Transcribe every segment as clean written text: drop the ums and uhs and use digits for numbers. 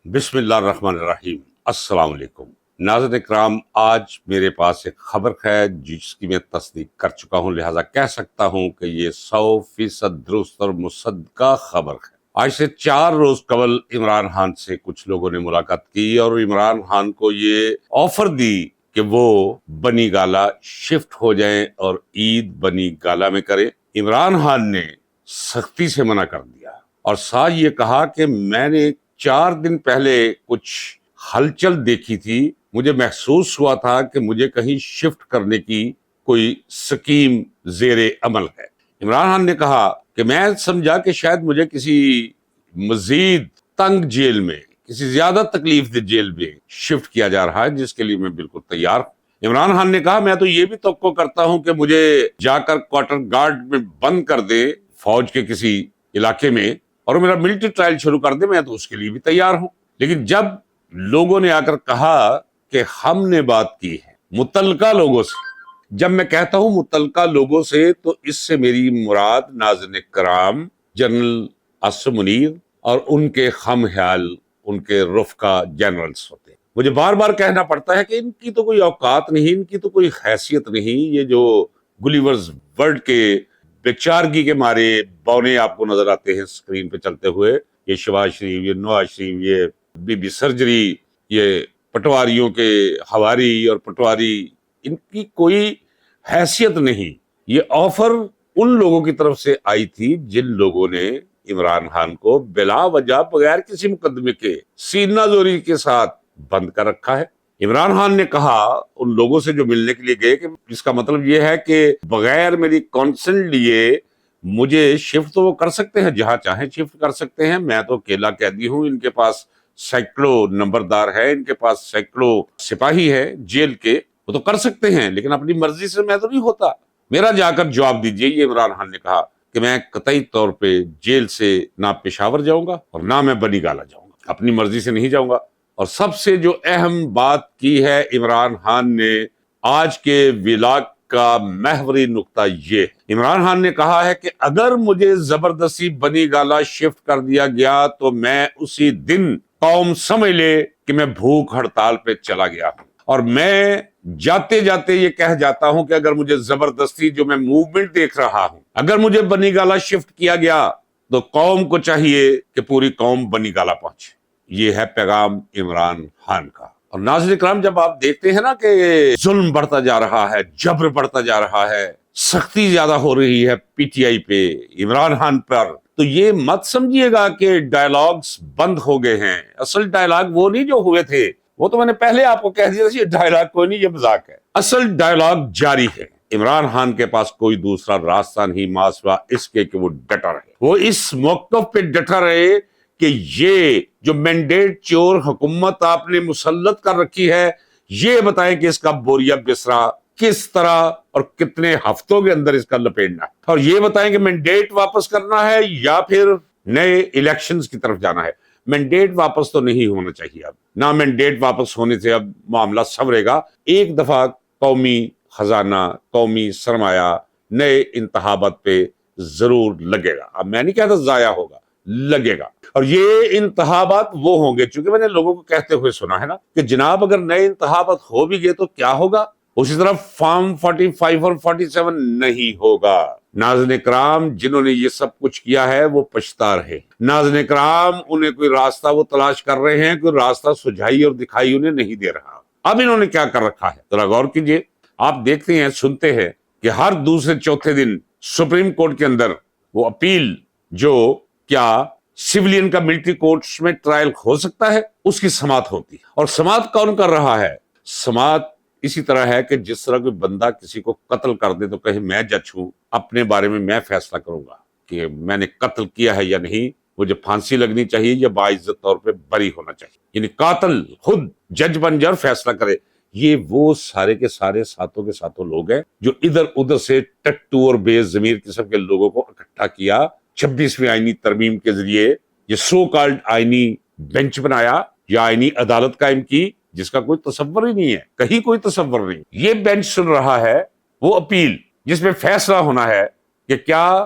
بسم اللہ الرحمن الرحیم۔ السلام علیکم ناظرین اکرام، آج میرے پاس ایک خبر ہے جس کی میں تصدیق کر چکا ہوں، لہٰذا کہہ سکتا ہوں کہ یہ 100% درست اور مصدقہ خبر ہے۔ آج سے 4 روز قبل عمران خان سے کچھ لوگوں نے ملاقات کی اور عمران خان کو یہ آفر دی کہ وہ بنی گالا شفٹ ہو جائیں اور عید بنی گالا میں کریں۔ عمران خان نے سختی سے منع کر دیا اور ساتھ یہ کہا کہ میں نے 4 دن پہلے کچھ ہلچل دیکھی تھی، مجھے محسوس ہوا تھا کہ مجھے کہیں شفٹ کرنے کی کوئی سکیم زیر عمل ہے۔ عمران خان نے کہا کہ میں سمجھا کہ شاید مجھے کسی مزید تنگ جیل میں، کسی زیادہ تکلیف دہ جیل میں شفٹ کیا جا رہا ہے، جس کے لیے میں بالکل تیار ہوں۔ عمران خان نے کہا میں تو یہ بھی توقع کرتا ہوں کہ مجھے جا کر کوارٹر گارڈ میں بند کر دے فوج کے کسی علاقے میں اور میرا ملٹری ٹرائل شروع کر دے، میں تو اس کے لیے بھی تیار ہوں۔ لیکن جب لوگوں نے آ کر کہا کہ ہم نے بات کی ہے متعلقہ لوگوں سے، جب میں کہتا ہوں متعلقہ لوگوں سے تو اس سے میری مراد ناظرین کرام جنرل اسد منیر اور ان کے خم خیال ان کے رفقا جنرلز ہوتے ہیں۔ مجھے بار بار کہنا پڑتا ہے کہ ان کی تو کوئی اوقات نہیں، ان کی تو کوئی حیثیت نہیں، یہ جو گلیورز ورلڈ کے بیچارگی کے مارے بونے آپ کو نظر آتے ہیں سکرین پہ چلتے ہوئے، یہ شہباز شریف، یہ نواز شریف، یہ بی بی سرجری، یہ پٹواریوں کے ہواری اور پٹواری، ان کی کوئی حیثیت نہیں۔ یہ آفر ان لوگوں کی طرف سے آئی تھی جن لوگوں نے عمران خان کو بلا وجہ بغیر کسی مقدمے کے سینہ زوری کے ساتھ بند کر رکھا ہے۔ عمران خان نے کہا ان لوگوں سے جو ملنے کے لیے گئے کہ اس کا مطلب یہ ہے کہ بغیر میری کانسنٹ لیے مجھے شفٹ تو وہ کر سکتے ہیں، جہاں چاہیں شفٹ کر سکتے ہیں، میں تو اکیلا قیدی ہوں، ان کے پاس سینکڑوں نمبردار ہے، ان کے پاس سینکڑوں سپاہی ہے جیل کے، وہ تو کر سکتے ہیں، لیکن اپنی مرضی سے میں تو نہیں ہوتا۔ میرا جا کر جواب دیجئے، یہ عمران خان نے کہا کہ میں قطعی طور پہ جیل سے نہ پشاور جاؤں گا اور نہ میں بنی گالا جاؤں گا، اپنی مرضی سے نہیں جاؤں گا۔ اور سب سے جو اہم بات کی ہے عمران خان نے آج کے ولاگ کا محوری نقطہ یہ ہے، عمران خان نے کہا ہے کہ اگر مجھے زبردستی بنی گالا شفٹ کر دیا گیا تو میں اسی دن قوم سمجھ لے کہ میں بھوک ہڑتال پہ چلا گیا ہوں، اور میں جاتے جاتے یہ کہہ جاتا ہوں کہ اگر مجھے زبردستی جو میں موومنٹ دیکھ رہا ہوں، اگر مجھے بنی گالا شفٹ کیا گیا تو قوم کو چاہیے کہ پوری قوم بنی گالا پہنچے۔ یہ ہے پیغام عمران خان کا۔ اور ناظرین کرام، جب آپ دیکھتے ہیں نا کہ ظلم بڑھتا جا رہا ہے، جبر بڑھتا جا رہا ہے، سختی زیادہ ہو رہی ہے پی ٹی آئی پہ، عمران خان پر، تو یہ مت سمجھیے گا کہ ڈائلاگز بند ہو گئے ہیں۔ اصل ڈائلاگ وہ نہیں جو ہوئے تھے، وہ تو میں نے پہلے آپ کو کہہ دیا تھا، یہ ڈائلاگ کوئی نہیں، یہ مذاق ہے۔ اصل ڈائلاگ جاری ہے۔ عمران خان کے پاس کوئی دوسرا راستہ نہیں ماسوا اس کے کہ وہ ڈٹا رہے، وہ اس موقف پہ ڈٹا رہے کہ یہ جو مینڈیٹ چور حکومت آپ نے مسلط کر رکھی ہے، یہ بتائیں کہ اس کا بوریا بسرا کس طرح اور کتنے ہفتوں کے اندر اس کا لپیٹنا ہے، اور یہ بتائیں کہ مینڈیٹ واپس کرنا ہے یا پھر نئے الیکشنز کی طرف جانا ہے۔ مینڈیٹ واپس تو نہیں ہونا چاہیے، اب نہ مینڈیٹ واپس ہونے سے اب معاملہ سنورے گا۔ ایک دفعہ قومی خزانہ، قومی سرمایہ نئے انتخابات پہ ضرور لگے گا، اب میں نہیں کہتا ضائع ہوگا، لگے گا۔ اور یہ انتخابات وہ ہوں گے، چونکہ میں نے لوگوں کو کہتے ہوئے سنا ہے نا کہ جناب اگر نئے انتخابات ہو بھی گئے تو کیا ہوگا، اسی طرح فارم 45 اور 47 نہیں ہوگا۔ ناظرین کرام، جنہوں نے یہ سب کچھ کیا ہے وہ پچھتا رہے۔ ناظرین کرام، انہیں کوئی راستہ وہ تلاش کر رہے ہیں، کوئی راستہ سجھائی اور دکھائی انہیں نہیں دے رہا۔ اب انہوں نے کیا کر رکھا ہے ذرا غور کیجئے۔ آپ دیکھتے ہیں، سنتے ہیں کہ ہر دوسرے چوتھے دن سپریم کورٹ کے اندر وہ اپیل جو کیا سیولین کا ملٹری کورٹس میں ٹرائل ہو سکتا ہے، اس کی سماعت ہوتی ہے۔ اور سماعت کون کر رہا ہے؟ سماعت اسی طرح ہے کہ جس طرح کوئی بندہ کسی کو قتل کر دے تو کہیں میں جج ہوں، اپنے بارے میں میں فیصلہ کروں گا کہ میں نے قتل کیا ہے یا نہیں، مجھے پھانسی لگنی چاہیے یا باعزت طور پہ بری ہونا چاہیے، یعنی قاتل خود جج بن جائے اور فیصلہ کرے۔ یہ وہ سارے کے سارے ساتوں کے ساتوں لوگ ہیں جو ادھر ادھر سے ٹٹو اور بے ضمیر قسم کے لوگوں کو اکٹھا کیا، 26ویں آئینی ترمیم کے ذریعے یہ سو کالڈ آئینی بینچ بنایا یا آئینی عدالت قائم کی، جس کا کوئی تصور ہی نہیں ہے، کہیں کوئی تصور نہیں۔ یہ بینچ سن رہا ہے وہ اپیل جس میں فیصلہ ہونا ہے کہ کیا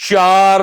4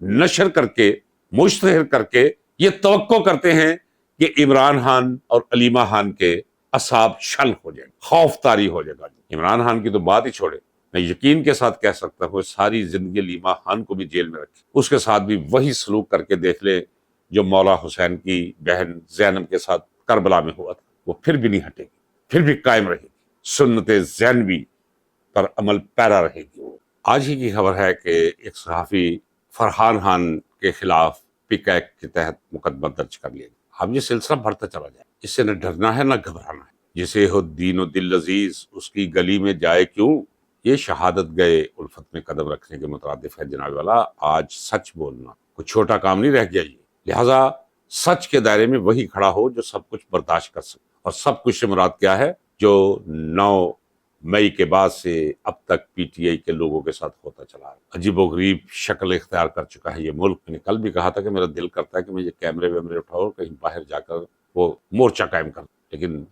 نشر کر کے مشتہر کر کے یہ توقع کرتے ہیں کہ عمران خان اور علیمہ خان کے اعصاب چھل ہو جائیں، خوف طاری ہو جائے گا۔ عمران خان کی تو بات ہی چھوڑے، میں یقین کے ساتھ کہہ سکتا ہوں ساری زندگی علیمہ خان کو بھی جیل میں رکھے، اس کے ساتھ بھی وہی سلوک کر کے دیکھ لے جو مولا حسین کی بہن زینب کے ساتھ کربلا میں ہوا تھا، وہ پھر بھی نہیں ہٹے گی، پھر بھی قائم رہے گی، سنت زینبی پر عمل پیرا رہے گی۔ وہ آج ہی کی خبر ہے کہ ایک صحافی فرحان خان کے خلاف پک ایکٹ کے تحت مقدمہ درج کر لیا گیا۔ اب یہ سلسلہ بڑھتا چلا جائے، اس سے نہ ڈرنا ہے نہ گھبرانا ہے۔ جسے ہو دین و دل عزیز اس کی گلی میں جائے کیوں، یہ شہادت گئے الفت میں قدم رکھنے کے مترادف ہے جناب والا۔ آج سچ بولنا کوئی چھوٹا کام نہیں رہ گیا، یہ لہٰذا سچ کے دائرے میں وہی کھڑا ہو جو سب کچھ برداشت کر سکے، اور سب کچھ سے مراد کیا ہے؟ جو 9 مئی کے بعد سے اب تک پی ٹی آئی کے لوگوں کے ساتھ ہوتا چلا ہے۔ عجیب و غریب شکل اختیار کر چکا ہے یہ ملک۔ میں نے کل بھی کہا تھا کہ میرا دل کرتا ہے کہ میں یہ کیمرے ویمرے اٹھاؤ کہیں باہر جا کر وہ مورچہ قائم کر، لیکن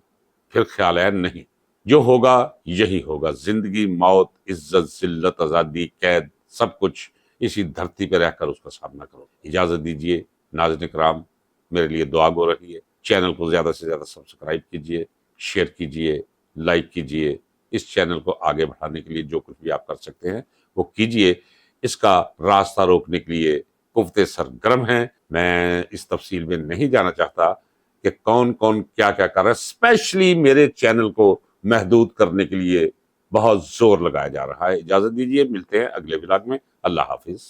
پھر خیال ہے نہیں، جو ہوگا یہی ہوگا۔ زندگی، موت، عزت، ذلت، آزادی، قید، سب کچھ اسی دھرتی پہ رہ کر اس کا سامنا کرو۔ اجازت دیجیے ناظرین اکرام، میرے لیے دعا گو رہیے، چینل کو زیادہ سے زیادہ سبسکرائب کیجیے، شیئر کیجیے، لائک کیجیے۔ اس چینل کو آگے بڑھانے کے لیے جو کچھ بھی آپ کر سکتے ہیں وہ کیجیے۔ اس کا راستہ روکنے کے لیے قوتیں سرگرم ہیں۔ میں اس تفصیل میں نہیں جانا چاہتا کہ کون کون کیا کیا کر رہا ہے، اسپیشلی میرے چینل کو محدود کرنے کے لیے بہت زور لگایا جا رہا ہے۔ اجازت دیجیے، ملتے ہیں اگلے ولاگ میں۔ اللہ حافظ۔